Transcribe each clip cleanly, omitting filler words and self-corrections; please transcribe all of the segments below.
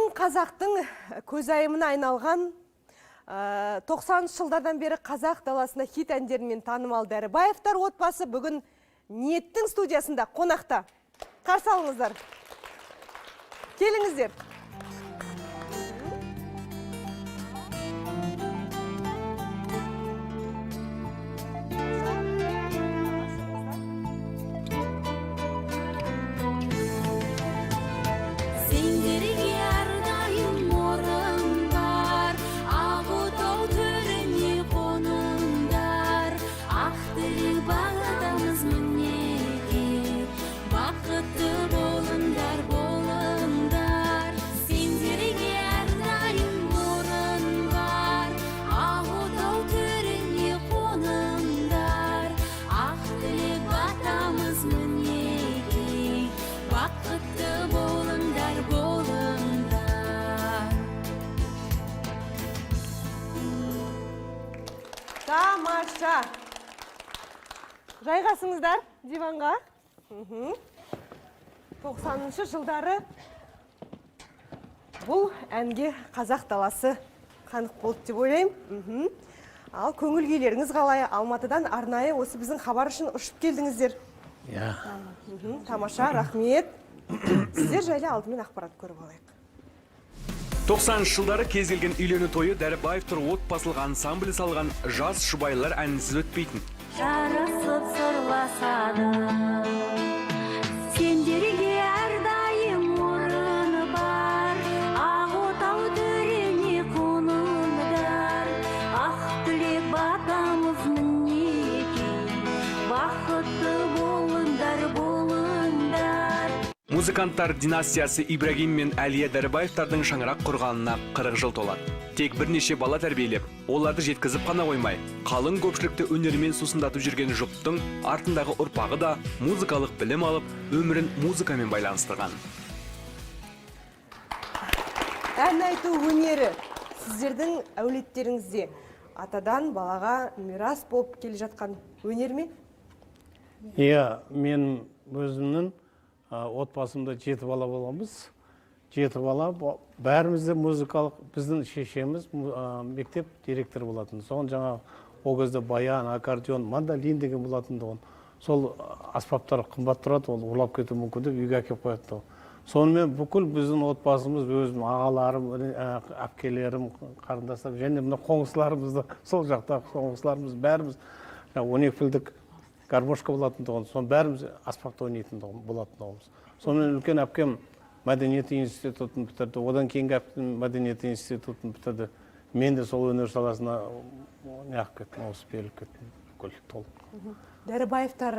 Біздің қазақтың көзайымына айналған 90 жылдардан бері қазақ даласында хит әндерімен танымал Дәрібаевтар отбасы бүгін Ниеттің студиясында қонақта. Қарсы алыңыздар. Келіңіздер. Тамаша. Жайғасыңыздар диванға. 90-шы жылдары бұл әнге қазақ даласы қанық болды деп ойлаймын. Ал көңіл күйлеріңіз қалай? Алматыдан арнайы осы біздің хабар үшін ұшып келдіңіздер. Тамаша, рахмет. Сіздер жайлы алдымен ақпарат көріп алайық. 90 жылдары кез келген үйлену тойы Дәрібаевтар отбасылық ансамблі салған жас жұбайлар әнсіз өтпейтін. Жарасып сырласады, сендерге әрдайым орны бар, Ақ-отау төрене қоныңдар, ақ тілек батамыз мінеки, бақытты болыңдар, болыңдар. Музыканттар династиясы Ибрагим мен Әлия Дәрібаевтардың шаңырақ құрғанына 40 жыл толады. Тек бірнеше бала тәрбиелеп, оларды жеткізіп қана қоймай, қалың көпшілікті өнермен сусындатып жүрген жұптың артындағы ұрпағы да музыкалық білім алып, өмірін музыкамен байланыстырған. Ән айту өнері сіздердің әулеттеріңізде атадан балаға мирас болып келе жатқан өнер ме? Мен өзімнің отбасымда 7 бала боламыз. 7 бала, бәрімізде музыкалық, біздің шешеміз мектеп директор болатын. Соған жаңа о кезде баян, аккордеон, мандолин деген болатын. Сол аспаптар қымбат тұрады, ол ұрлап кету мүмкін деп үйге әкеп қояды. Сонымен бүкіл біздің отбасымыз, өзім ағаларым, әпкелерім, қарындастарым, және мына қоңсыларымызды, сол жақтағы қоңсыларымыз бәріміз 12 пілдік гармошка болатын. Сон бәріміз аспапта ойнайтын болатын. Сонымен үлкен әпкем Мәдениет институтын бітірді, одан кейінгі әпкем Мәдениет институтын бітірді. Мен де сол өнер саласына неғып кеттім, ауысып беріліп кеттім. Дәрібаевтар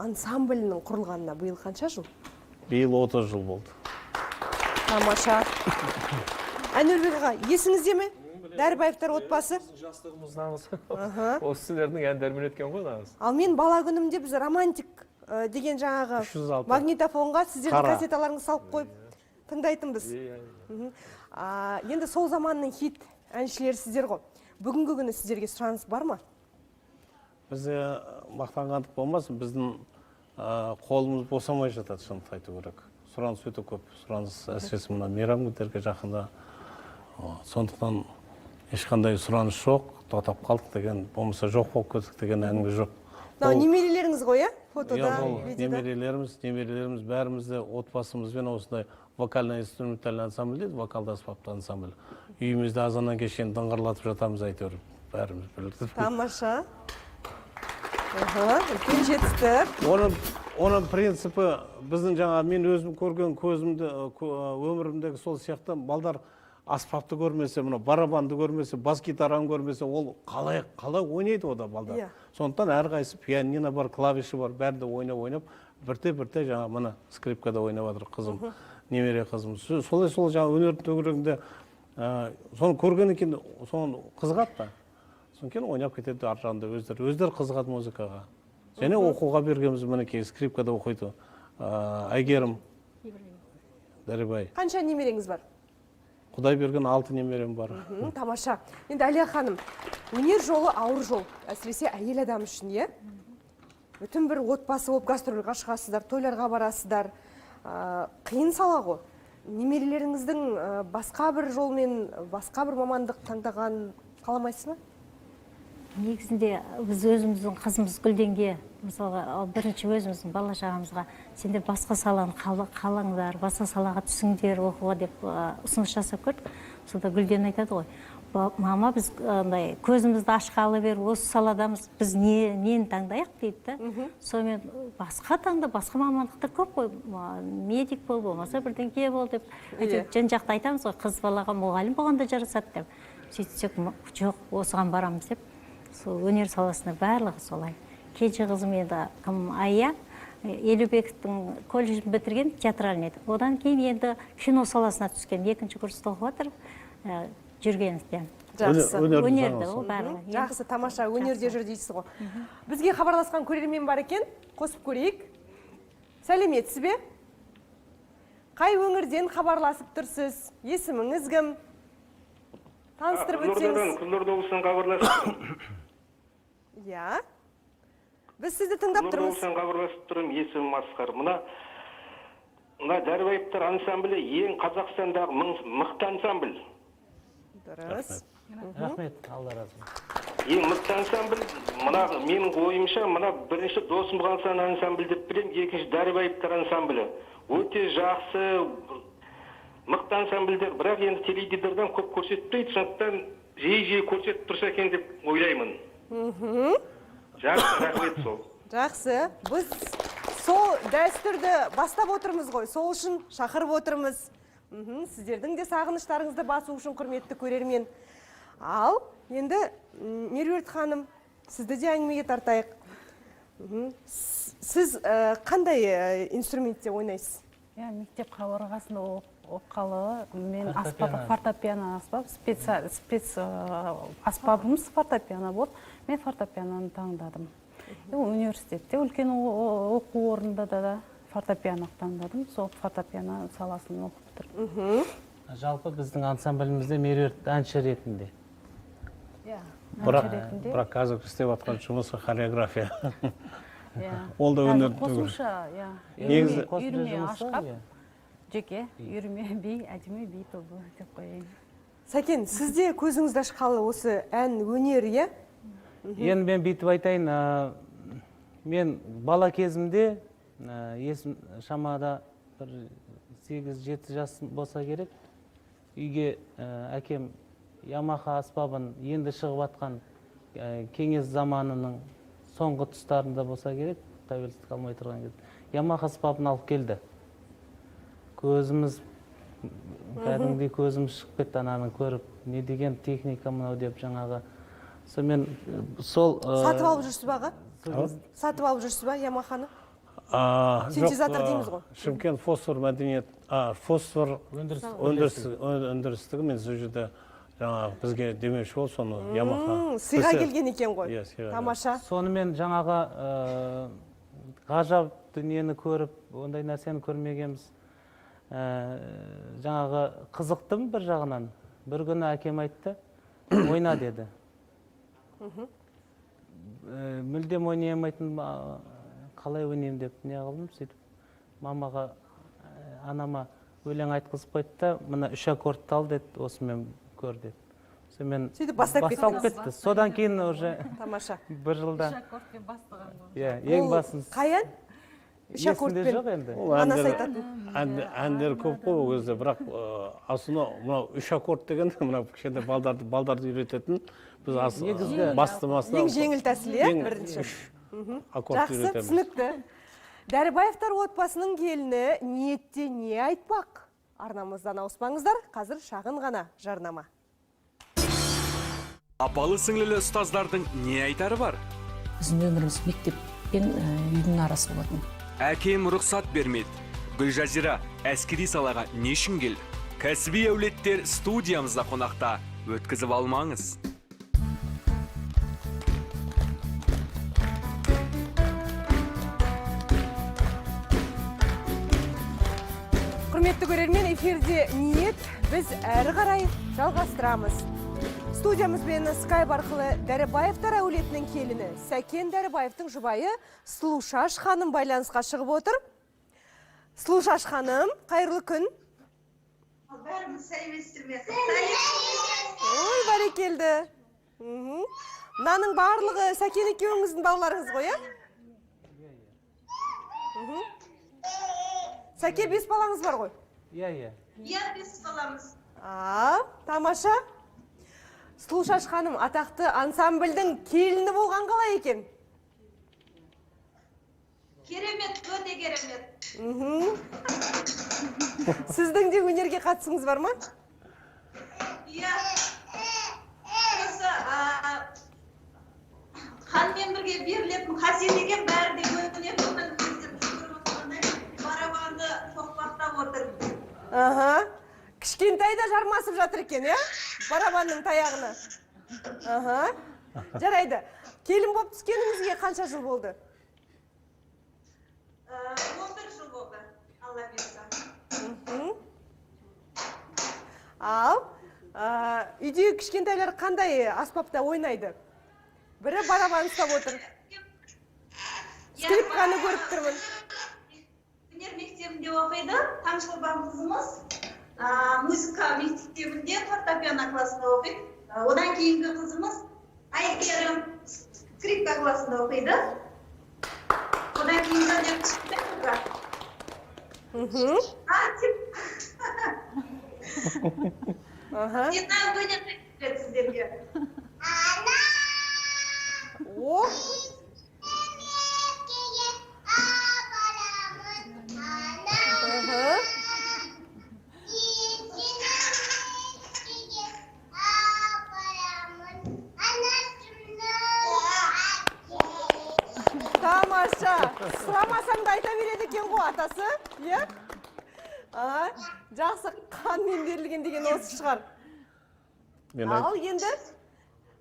ансамблінің құрылғанына биыл қанша жыл? Биыл 30 жыл болды. Тамаша. Әнөлбек аға, есіңізде ме? Дәрібаевтар отбасы? Жастығымыздамыз. Осы сіздердің әндермен өткен ғой нағыз. Ал мен бала күнімде біз романтик деген жаңағы магнитофонға сіздердің кассеталарыңызды салып қойып тыңдайтынбыз. Енді сол заманның хит әншілері сіздер ғой. Бүгінгі күні сіздерге сұраныс бар ма? Бізде мақтанғандық болмасын, біздің қолымыз босамай жатады, шындықты айту керек. Сұраныс өте көп. Сұраныс әсіресе мына мейрам күндерге жақында. Сондықтан ешқандай сұраныс жоқ, тоқтап қалдық деген, болмаса жоқ болып кеттік деген әңгіме жоқ. Немерелеріңіз ғой, фотода, видеода? Немерелеріміз бәрімізде отбасымызбен осындай вокально-инструментальный ансамбль дейді, вокалды аспапты ансамбль. Үйімізде азаннан кешен дыңғырлатып жатамыз, әйтеуір бәріміз бірlikte. Тамаша. Үлкен жетістік. Оның принципі біздің жаңа мен өзім көрген көзімді, өмірімдегі сол сияқты балдар аспапты көрмесе, барабанды көрмесе, бас гитараны көрмесе, ол қалай ойнайды ода балдар. Сондықтан әрқайсы пианино бар, клавиші бар, бәрді ойнап, бірте-бірте жаңа мына скрипкада ойнап жатыр қызым, немере қызым. Сол жаңа өнердің төңірегінде соны көрген екен, соны қызығады да. Содан кейін ойнап кетеді ар жағында өздері қызығады музыкаға. Және оқуға бергеніміз мінекей скрипкада оқиды. Әйгерім Дәрібай. Қанша немереңіз бар? Құдай берген 6 немерем бар. Тамаша. Енді Әлия ханым, өнер жолы ауыр жол, әсіресе әйел адам үшін, е? Бүтін бір отбасы болып гастрольға шығасыздар, тойларға барасыздар. Қиын сала ғой. немерелеріңіздің басқа бір жолмен, басқа бір мамандық таңдаған қаламайсыз ба? Негізінде біз өзіміздің қызымыз Гүлденге, мысалға, бірінші өзіміздің бала шағамызға сендер басқа саланы қалаңдар, басқа салаға түсіңдер оқуға деп ұсыныс жасап көрдік. Сонда Гүлден айтады ғой, мама, біз көзімізді ашқалы бер, осы саладамыз, біз нені таңдайық дейді. Сонымен басқа басқа мамандықтар көп қой, медик бол, болмаса бірдеңке бол деп, жан жақта айтамыз ғой, қыз балаға мұғалім болғанда жарасады деп. Сөйтсек, жоқ, осыған барамыз деп. Сол өнер саласында барлығы солай. Кенже қызым енді Ая, Елубековтың колледжін бітірген, театральный еді. Одан кейін енді кино саласына түскен, 2-ші курста оқып жатыр, жүргенізден. Жақсы. Өнерді ол барлығы. Жақсы, тамаша, өнерде жүр дейсіз ғой. Бізге хабарласқан көрермен бар екен, қосып көрейік. Сәлеметсіз бе? Қай өңірден хабарласып тұрсыз? Есіміңіз кім? Таныстырып өтсеңіз. Қызылорда облысынан хабарласып. Я. Біз сізді тыңдап тұрмыз. Қызылорда облысынан хабарласып тұрмын, есімім Асқар. Мына Дәрібаевтар ансамблі ең Қазақстандағы мықты ансамбль. Дұрыс. Рахмет, Алла разы болсын. Ең мықты ансамбль, мына менің ойымша, мына бірінші Досым Қалсан ансамбль деп білем, екінші Дәрібаевтар ансамблі. Өте жақсы, мықты ансамбльдер, бірақ енді теледидардан көп көрсетпейді, сондықтан жиі көрсетіп тұрса екен деп ойлаймын. Жақсы, рахмет сол. Жақсы. Біз сол дәстүрді бастап отырмыз ғой, сол үшін шақырып отырмыз. Сіздердің де сағыныштарыңызды басу үшін құрметті көрермен. Ал, енді Меруерт ханым, сізді де әңгімеге тартайық. Сіз қандай инструментте ойнайсыз? Мектеп қабырғасында оққалы, мен фортепиано аспап, спец аспабымыз фортепиано болды. Мен фортепианоны таңдадым. Университетте, үлкен оқу орнында да фортепиано таңдадым. Сол фортепиано саласын оқып тұрмын. Жалпы біздің ансамблімізде Меруерт әнші ретінде. Бірақ қазір істеп жатқан жұмысы хореография. Ол да өнер. Қосымша, үйірме ашқап, жеке, үйірме би, әдемі би тобы деп қойайын. Сәкен, сізде көзіңізді ашқалы осы ән өнер, е? Енді мен бүйтіп айтайын, мен бала кезімде, есім шамада 8-7 жас болса керек, үйге әкем Ямаха аспабын енді шығып атқан кеңес заманының соңғы тұстарында болса керек, тәуелсіздік алмай тұрған кезде, Ямаха аспабын алып келді. Көзіміз, кәдімгідей көзіміз шығып кетті, ананың көріп, не деген техника мынау деп жаңағы. Сатып алып жүрсіз ба, аға? Сатып алып жүрсіз ба, Ямаханы? Синтезатор дейміз ғой. Шымкент фосфор мәдениет, фосфор өндірістігі мен сол жерде бізге демеуші бол, соны Ямаха. Сыйға келген екен ғой. Тамаша. Сонымен жаңағы ғажап дүниені көріп, ондай нәрсені көрмегенбіз. Жаңағы қызықтым бір жағынан. Бір күні әкем айтты, ойна деді. Мүлдем ойнайамайтын, қалай ойнайым деп не қылдым, сөйтіп мамаға, анама өлең айтқызып қойды да, мына 3 аккордты ал деді, осымен көр деді. Сөйтіп бастап кетті. Содан кейін уже бір жылда. 3 аккордпен бастаған ғой. Ең басын. Қай ән? 3 аккордпен. жоқ енді. Анасы айтатын. Әндер көп қой ол кезде, бірақ асына 3 аккорд деген, мына кішкентай балдарды үйрететін, біз бастымасына ең жеңіл тәсіл, бірінші. Жақсы, түсінікті. Дәрібаевтар отбасының келіні ниетте не айтпақ? Арнамыздан ауыспаңыздар, қазір шағын ғана жарнама. Апалы сіңлілі ұстаздардың не айтары бар? Біздің өміріміз мектеп пен үйдің арасы болатын. Әкем рұқсат бермеді. Гүлжазира әскери салаға не үшін келді? Кәсіби әулеттер студиямызда қонақта, өткізіп алмаңыз. Құрметті көрермен, эфирде ниет, біз әрі қарай жалғастырамыз. Студиямызбен скайп арқылы Дәрібаевтар әулетінің келіні Сәкен Дәрібаевтың жұбайы Сұлушаш ханым байланысқа шығып отыр. Сұлушаш ханым, қайырлы күн. бәріміз сәлеметсіздер ме? Ой, бәрекелді. Мынаның барлығы Сәкен екеуіңіздің балаларыңыз ғой, иә? Сәке 5 балаңыз бар ғой? Иә, иә. Иә, 5 баламыз. Тамаша. Сұлушаш ханым, атақты ансамбльдің келіні болған қалай екен? Керемет, өте керемет. Сіздің де өнерге қатысыңыз бар ма? Иә. Осы ханмен бірге берілетін қасиет екен, бәрі де өнер болған кездер жүріп отырғандай барабанды соқпақтап отыр. Кішкентай да жармасып жатыр екен, иә? Барабанның таяғына. Жарайды. Келін болып түскеніңізге қанша жыл болды? 11 жыл болды, Алла берса. Ал, үйде кішкентайлар қандай аспапта ойнайды? Бірі барабан ұстап отыр. Скрипканы көріп тұрмын. Өнер мектебінде оқиды, Таңшолпан қызымыз. Музыка мектебінде фортепиано классында оқиды. Одан кейінгі қызымыз Айгерім скрипка классында оқиды. Одан кейін және кішкентай қыздар. Сенен өнер мектебі сіздерге. О! Тамаша! Сұрамасам да айта береді екен ғой атасы, иә? Жақсы қанмен берілген деген осы шығар. Ал енді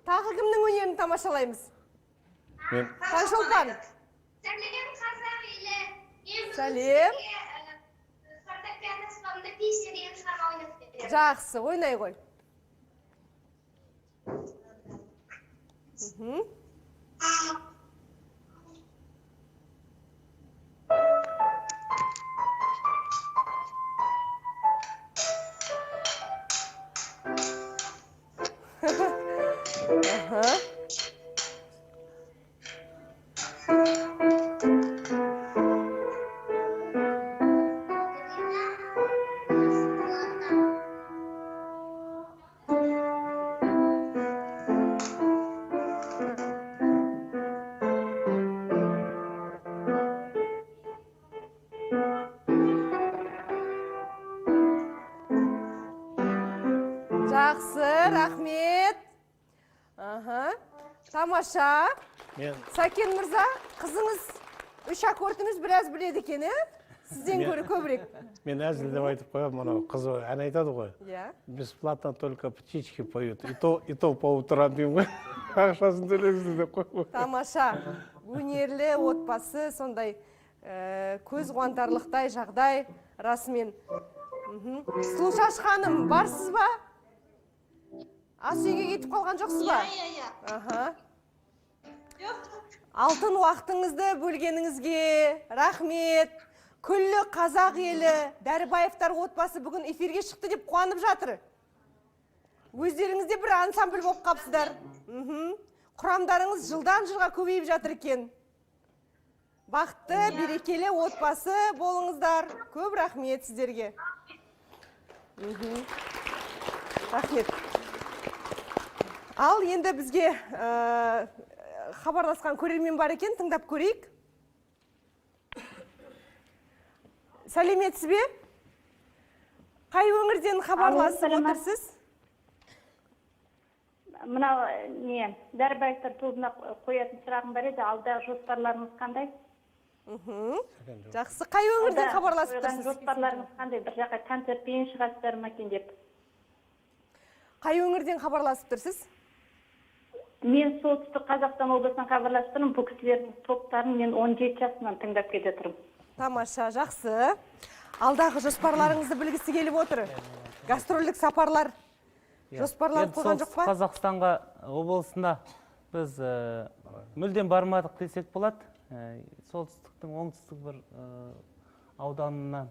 тағы кімнің өнерін тамашалаймыз? Таңшолпан. Сәлем қазақ елі. Сәлем. Фортепиано аспабында песня деген шығарма ойнап беремін. Жақсы, ойнай ғой. Жақсы, рахмет. Тамаша. Сәкен мырза, қызыңыз 3 аккордыңыз біраз біледі екен, е? Сізден көрі көбірек. Мен әзіл деп айтып қоям, мынау қызы ән айтады ғой. Бесплатно только птички поют. И то по утрам деймін ғой. Ақшасын төлеңіздер деп қой. Тамаша. Өнерлі отбасы, сондай көз қуантарлықтай жағдай расымен. Сұлушаш ханым, барсыз ба? Ас үйге кетіп қалған жоқсыз ба? Иә. Алтын уақытыңызды бөлгеніңізге рахмет. Күллі қазақ елі, Дәрібаевтар отбасы бүгін эфирге шықты деп қуанып жатыр. Өздеріңізде бір ансамбль болып қапсыздар. Құрамдарыңыз жылдан жылға көбейіп жатыр екен. Бақытты, берекелі отбасы болыңыздар. Көп рахмет сіздерге. Рахмет. Ал енді бізге хабарласқан көрермен бар екен, тыңдап көрейік. Сәлеметсіз бе? Қай өңірден хабарласып отырсыз? Мынау Дәрібаевтар тобына қоятын сұрағым бар еді, алдағы жоспарларыңыз қандай? Жақсы, қай өңірден хабарласып тұрсыз? Жоспарларыңыз қандай? Bir жаққа концертпен шығасыздар ма екен деп. Қай өңірден хабарласып тұрсыз? Мен солтүстік Қазақстан облысынан хабарласып тұрмын. Бұл кісілердің топтарын мен 17 жасынан тыңдап кете тұрмын. Тамаша, жақсы. Алдағы жоспарларыңызды білгісі келіп отыр. Гастрольдік сапарлар жоспарлар қойған жоқ па? Қазақстанға облысында біз мүлдем бармадық десек болады. Солтүстіктің оңтүстік бір ауданынан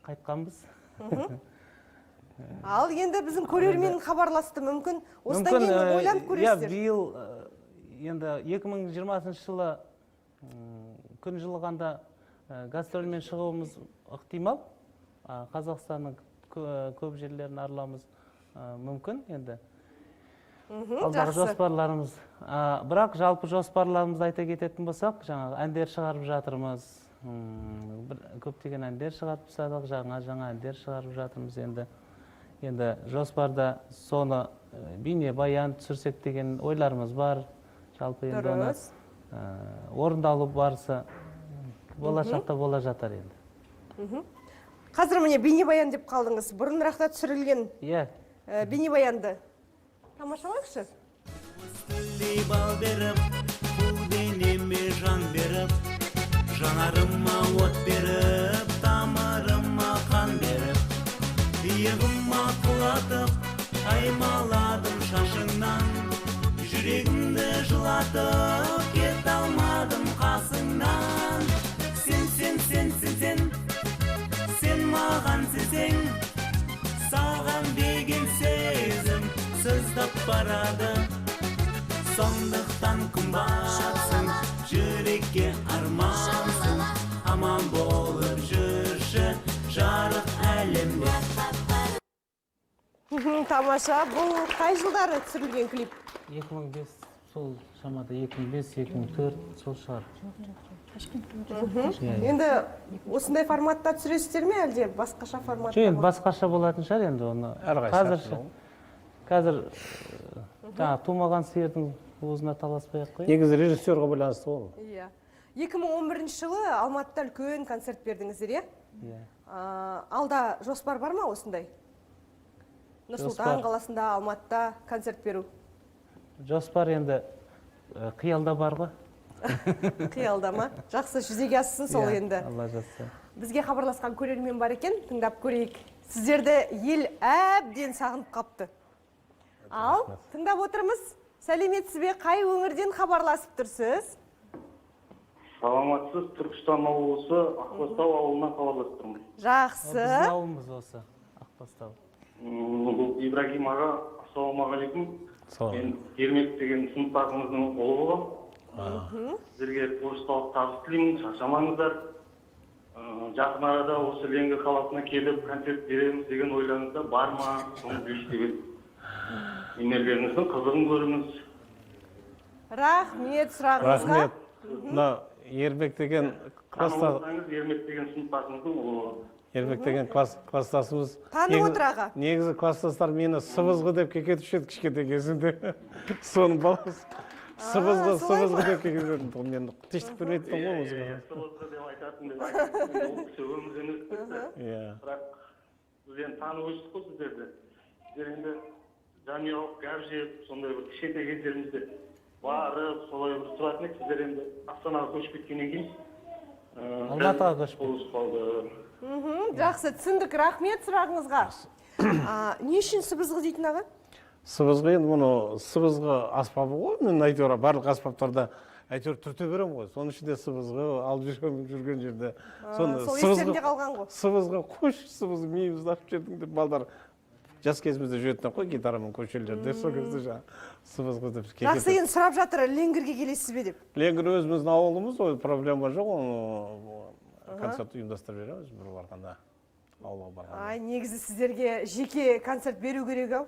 қайтқанбыз. Ал енді біздің көрермен хабарласты, мүмкін осыдан кейін ойланып көресіздер. Биыл енді 2020 жылы күн жылығанда гастрольмен шығуымыз ықтимал. Қазақстанның көп жерлерін аралауымыз мүмкін енді. Алдағы жоспарларымыз. Бірақ жалпы жоспарларымызды айта кететін болсақ, жаңағы әндер шығарып жатырмыз. Көптеген әндер шығарып тастадық, жаңа әндер шығарып жатырмыз енді. Енді жоспарда соны бейнебаян түсірсек деген ойларымыз бар. Жалпы енді оны орындалу барысы болашақта бола жатар енді. Қазір міне бейнебаян деп қалдыңыз. Бұрынырақта түсірілген бейнебаянды тамашалайықшы. Бал беріп, бұл денеме жан беріп, жанарыма от беріп, тамырыма қан беріп, иығыма құлатып, аймаладым шашыңнан, жүрегімді жылатып, кет алмадым қасыңнан. Сен маған сенсең, саған деген сезім сыздап барады. Сондықтан қымбатсың, жүрекке армансың, аман болып жүрші жарық әлемде. Тамаша, бұл қай жылдары түсірілген клип? 2005, сол шамада 2005-2004 сол шығар. Енді осындай форматта түсіресіздер ме, әлде басқаша форматта? Жоқ, енді басқаша болатын шығар енді оны. Қазір тумаған сиырдың уызына таласпай-ақ қой. Негізі режиссерға байланысты ол. 2011 жылы Алматыда үлкен концерт бердіңіздер, алда жоспар бар ма осындай? Нұрсұлтан қаласында, Алматыда концерт беру? Жоспар енді қиялда бар ғой. Қиялда ма? Жақсы, жүзеге ассын сол енді. Алла жазса. Бізге хабарласқан көрермен бар екен, тыңдап көрейік. Сіздерді ел әбден сағынып қапты. Ал, тыңдап отырмыз. Сәлеметсіз бе, қай өңірден хабарласып тұрсыз? Саламатсыз, Түркістан облысы Ақбастау ауылынан хабарласып тұрмын. Жақсы. Біздің ауылымыз осы, Ақбастау. Ибрагим аға, ассалаумағалейкум. Мен Ермек деген сыныптасыңыздың ұлы болам. Сіздерге творчествалық табыс тілеймін, шаршамаңыздар. Жақын арада осы Ленгір қаласына келіп концерт береміз деген ойларыңызда бар ма? Соны білістеген өнерлеріңіздің қызығын көріңіз. Рахмет сұрағыңызға. Рахмет. Мына Ермек деген сыныптасыңыздың ұлы. Ермек деген класстасымыз. Танып отыр аға. Негізі класстастар мені сыбызғы деп кекетушеді кішкентай кезінде. Соның баласы. Сыбызғы деп кекетушеді. Мен тиштік білмейді ғой музыка. Сыбызғы деп айтатын деп айтатын. Ол кісі өмірден өтті. Бірақ біз енді танып өстік қой сіздерді. Сіздер енді жанұялық гәп жеп, сондай бір кішкентай кездерімізде барып, солай бір тұратын ек. Сіздер енді Астанаға көшіп кеткеннен кейін Алматыға көшіп қалды. Жақсы, түсіндік. Рахмет сұрағыңызға. Не үшін сыбызғы дейтін аға? Сыбызғы енді мұны сыбызғы аспабы ғой. Мен әйтеуір барлық аспаптарда әйтеуір түрте берем ғой. Соның ішінде сыбызғы алып жүрген жерде. Сол естерінде қалған ғой. Сыбызғы қош, сыбызғы миымызды ашып жердің деп балдар жас кезімізде жүретін қой гитарамен көшелерде. Сол кезде сыбызғы деп кекетіп. Жақсы, енді сұрап жатыр, Ленгірге келесіз бе деп? Ленгір өзіміздің ауылымыз, ой проблема жоқ. Концерт ұйымдастырып береміз бір барғанда, ауылға барғанда. Негізі сіздерге жеке концерт беру керек ау?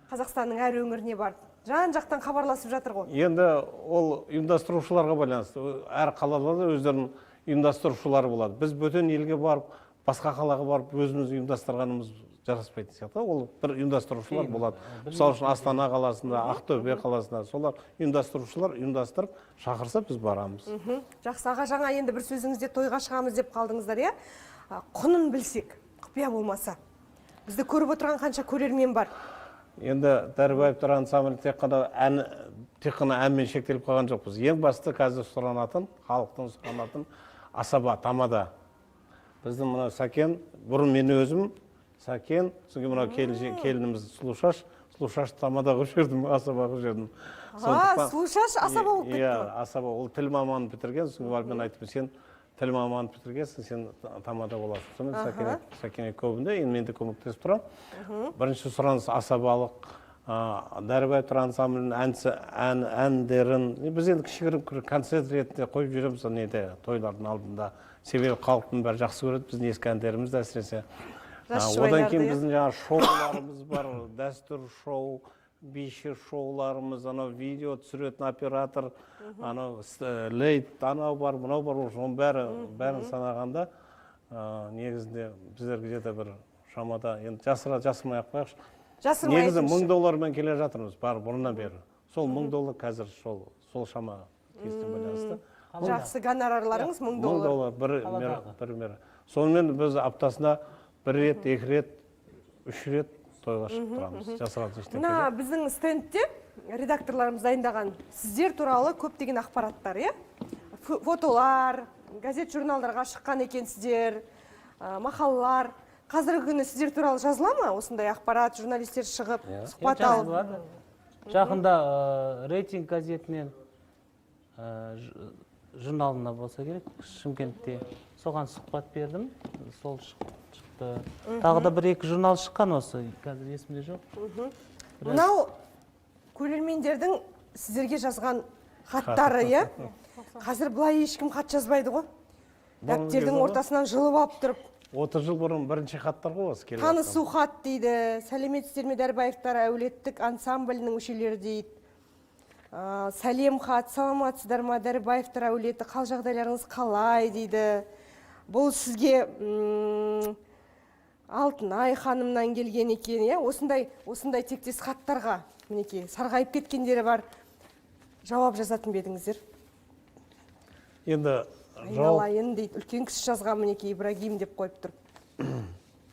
Қазақстанның әр өңіріне бар. Жан-жақтан хабарласып жатыр ғой. Енді ол ұйымдастырушыларға байланысты. Әр қалаларда өздерінің ұйымдастырушылары болады. Біз бөтен елге барып, басқа қалаға барып, өзіміз ұйымдастырғанымыз жараспайтын сияқты. Ол бір ұйымдастырушылар болады. Мысалы үшін Астана қаласында, Ақтөбе қаласында солар ұйымдастырушылар ұйымдастырып шақырса біз барамыз. Жақсы аға, жаңа енді бір сөзіңізде тойға шығамыз деп қалдыңыздар, құнын білсек, құпия болмаса. Бізді көріп отырған қанша көрермен бар? Енді Дәрібаевтар ансамблі тек қана әнмен шектеліп қалған жоқпыз. Ең басты қазір сұранатын, халықтың сұранатын асаба, тамада. Біздің мына Сәкен, бұрын мен өзім Сәкен, соңғы мына келініміз Сұлушаш тамада қып жүрдім, асаба қып жүрдім. Сұлушаш асаба болып кетті. Асаба, ол тіл маманын бітірген, соңғы барып мен айтып, сен тіл маманын бітіргенсің, сен тамада боласың. Сонымен Сәкене көбінде, енді мен де көмектесіп тұрамын. Бірінші сұраныс асабалық, Дәрібаевтар ансамблінің әндерін, біз енді кішігірім концерт ретінде қойып жүреміз тойлардың алдында. Себебі халықтың бәрі жақсы көреді біздің ескі әндерімізді әсіресе. Одан кейін біздің жаңа шоуларымыз бар, дәстүр шоу, биші шоуларымыз, видео түсіретін оператор, лейт, анау бар, мынау бар, оның бәрін санағанда негізінде біздерге жете бір шамада, енді жасырмай ақ қояқшы. Негізі $1000 келе жатырмыз, бар бұрыннан бері. Сол $1000 қазір сол шама кезден байланысты. Жақсы гонорарларыңыз $1000. $1 мер. Сонымен біз аптасына 1 рет, 2 рет, 3 рет тойға шығып тұрамыз. Жасыратын ештеңе жоқ. Мына біздің стендте редакторларымыз дайындаған сіздер туралы көптеген ақпараттар, фотолар, газет журналдарға шыққан екенсіздер, мақалалар. Қазіргі күні сіздер туралы жазыла ма? Осындай ақпарат, журналистер шығып, сұхбат алып. Жақында рейтинг газетінен журналына болса керек, Шымкентте соған сұхбат бердім, сол шықты. Тағы да 1-2 журнал шыққан осы, қазір есімде жоқ. Мынау көрермендердің сіздерге жазған хаттары, қазір бұлай ешкім хат жазбайды ғой. Дәптердің ортасынан жылып алып тұрып. 30 жыл бұрын бірінші хаттар ғой осы келіп. Танысу хат дейді, сәлеметсіздер ме Дәрібаевтар әулеттік ансамблінің мүшелері дейді. Сәлем хат, саламатсыздар ма Дәрібаевтар әулеті, қал жағдайларыңыз қалай дейді. Бұл сізге Алтынай ханымнан келген екен, осындай тектес хаттарға, мінекей, сарғайып кеткендері бар. Жауап жазатын бедіңіздер. Енді айналайын дейді, үлкен кісі жазған, мінекей, Ибрагим деп қойып тұр.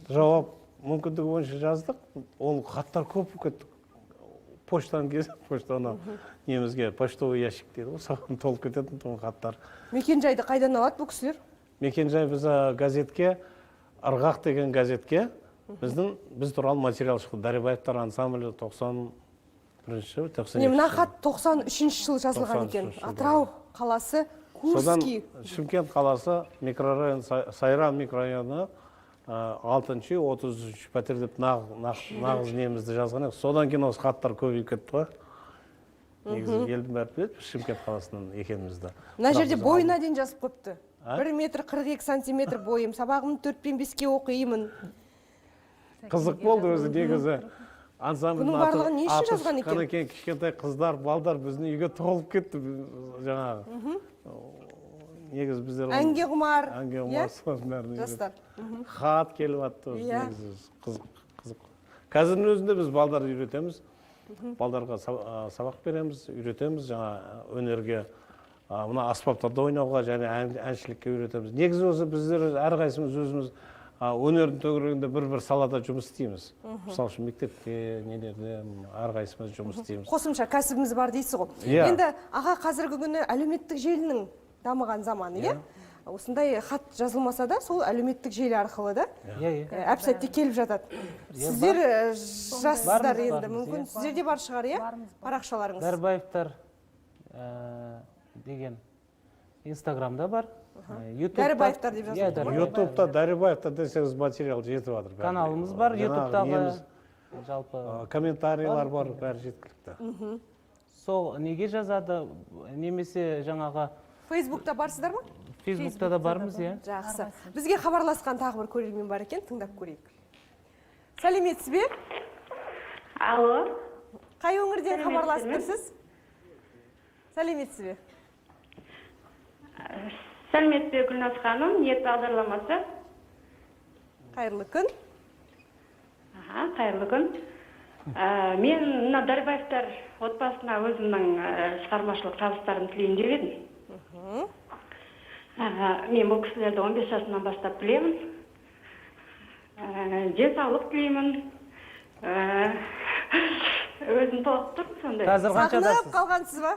Жауап мүмкіндігі бойынша жаздық. Ол хаттар көп кетті. Поштаны кезіп, поштаны немізге почтовый ящик дейді, соған толып кететін хаттар. Мекен-жайды қайдан алады бұл кісілер? Мекен-жай біз газетке, Ырғақ деген газетке біз туралы материал шықты. Дәрібаевтар ансамблі 91-ші, 92-ші. Мына хат 93-ші жыл жазылған екен. Атырау қаласы, Курский. Шымкент қаласы, микрорайон, Сайрам микрорайоны 6-ші, 33-ші пәтер деп нағыз немізді жазған ек. Содан кейін осы хаттар көбейіп кетті ғой. Негізі елдің бәрі біледі, Шымкент қаласынан екенімізді. Мына жерде бойына дейін жазып көпті. 1 метр 42 сантиметр бойым, сабағымды 4-5-ке оқимын. Қызық болды өзі негізі. Бұның барлығы не үшін жазған екен? Қанекең кішкентай қыздар, балдар біздің үйге тоғылып кетті жаңағы. Негізі біздер... Әнге құмар. Әнге құмар. Жастар. Хат келіп атты. Қызық. Қазірдің өзінде біз балдар үйретеміз. Балдарға сабақ береміз, үйретеміз. Жаңа өнерге, мына аспаптарда ойнауға және әншілікке үйретеміз. Негізі осы біздер әрқайсымыз өзіміз өнердің төгірегінде бір салада жұмыс істейміз. Мысалы үшін мектепте, нелерде әрқайсымыз жұмыс істейміз. Қосымша кәсібіміз бар дейсіз ғой. Енді аға қазіргі күні әлеуметтік желінің дамыған заманы, осындай хат жазылмаса да, сол әлеуметтік желі арқылы да әп-сәтте келіп жатады. Сіздер жассыздар енді, мүмкін сіздерде бар шығар, парақшаларыңыз? Дәрібаевтар деген Инстаграмда бар. Дәрібаевтар деп жазылды. Ютубта Дәрібаевтар десеңіз материал жетіп жатыр. Каналымыз бар, Ютубтағы жалпы. Комментарийлар бар, бәрі жеткілікті. Сол неге жазады, немесе жаңаға... Фейсбукта барсыздар ма? Фейсбукта да бармыз, Жақсы. Бізге хабарласқан тағы бір көрермен бар екен, тыңдап көрейік. Сәлеметсіз бе? Алло. Қай өңірден хабарласып тұрсыз? Сәлеметсіз бе? Сәлемет пе Гүлназ ханым, ниет бағдарламасы. Қайырлы күн. Қайырлы күн. Мен Дәрібаевтар отбасына өзімнің шығармашылық табыстарын тілейін деп едім. Мен бұл кісілерді 15 жасынан бастап білемін. Денсаулық тілеймін. Өзім толық тұрмын сондай. Сағынып қалғансыз ба?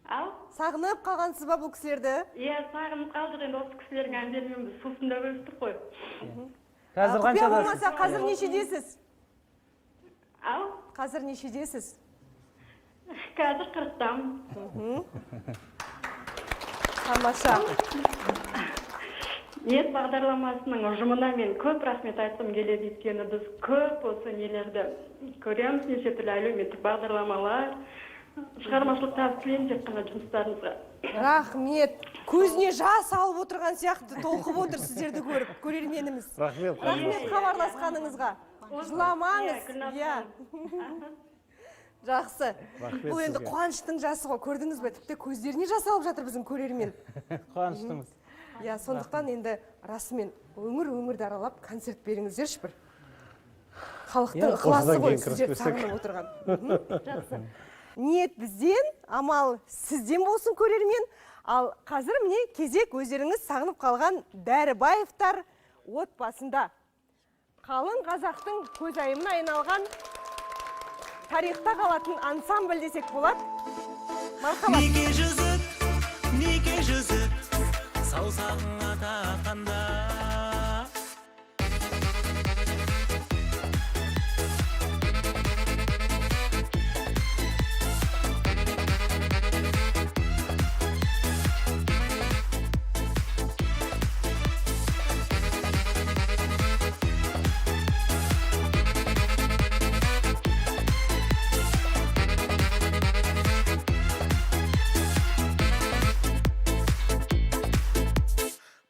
Ау? Сағынып қалғансыз ба бұл кісілерді? Сағынып қалдық, енді осы кісілердің әндерімен біз сусында бөлістік қой. Құпия болмаса, қазір нешедесіз? Ау? Қазір нешедесіз? Қазір 40-тамын. Тамаша. ниет бағдарламасының ұжымына мен көп рахмет айтқым келеді, өйткені біз көп осы нелерді көреміз, неше түрлі әлеуметтік бағдарламалар, шығармашылық табыс тілеймін тек қана жұмыстарыңызға. Рахмет. Көзіне жас алып отырған сияқты толқып отыр сіздерді көріп, көрерменіміз. Рахмет. Рахмет хабарласқаныңызға. Жыламаңыз. Иә. Жақсы. Бұл енді қуаныштың жасы ғой, көрдіңіз бе? Тіпті көздеріне жас алып жатыр біздің көрермен. Қуаныштымыз. Иә, сондықтан енді расымен өңір-өңірді аралап концерт беріңіздерші бір. Халықтың ықыласы ғой сіздер сағынып отырған. Жақсы. Ниет бізден, амал сізден болсын көрермен. Ал қазір міне кезек өздеріңіз сағынып қалған Дәрібаевтар отбасында. Қалың қазақтың көзайымына айналған тарихта қалатын ансамбль десек болады. Мархабат. Неге жүзік, саусағыңа таққанда.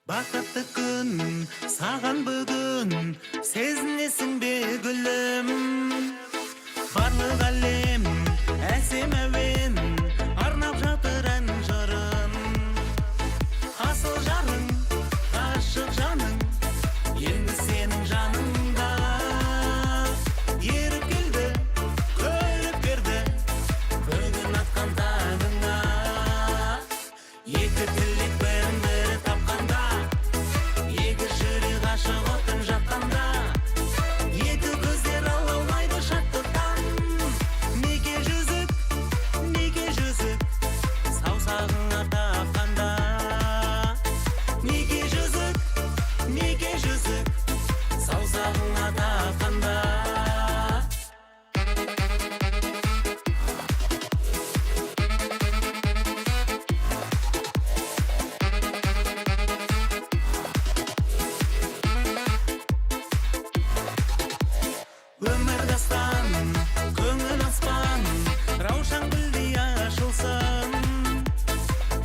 Бақытты күн, саған бүгін, сезінесің бе гүлім? Барлық әлем, әсем әуен, арнап жатыр ән жырын. Асыл жарың, ғашық жаның, енді сенің жаныңда. Еріп келді, көріп берді, бүгін атқан таңыңа. Екі тілек бірін-бірі тапқанда, екі жүрек ғашық отын жатқанда, екі көздер алаулайды шаттықтан. Неге жүзік, саусағыңа таққанда. Неге жүзік, саусағыңа таққанда. Өмір дастан, көңіл аспан, раушан гүлдей ашылсын.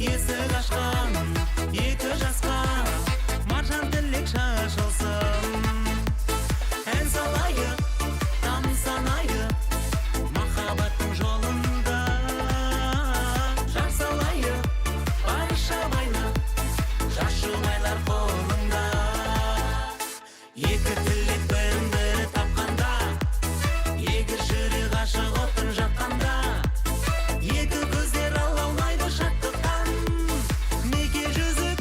Есік ашқан, екі жасқа, маржан тілек шашылсын. Ән салайық, тамсанайық, махаббаттың жолында. Жар салайық, барша байлық, жас жұбайлар қолында. Екі тілек бірін-бірі тапқанда, екі жүрек ғашық отын жатқанда, екі көздер алаулайды шаттықтан. Неге жүзік,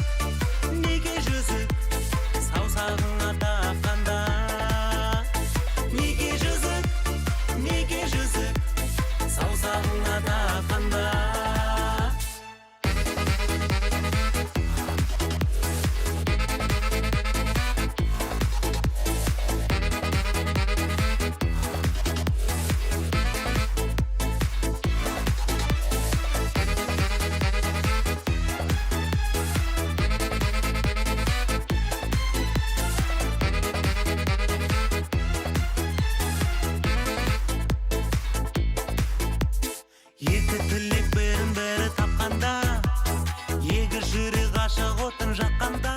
саусағыңа таққанда. Неге жүзік, саусағыңа таққанда. Екі тілек бірін-бірі тапқанда, екі жүрек ғашық отын жаққанда,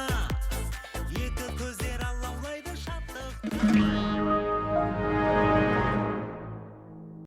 екі көздер алаулайды шаттық.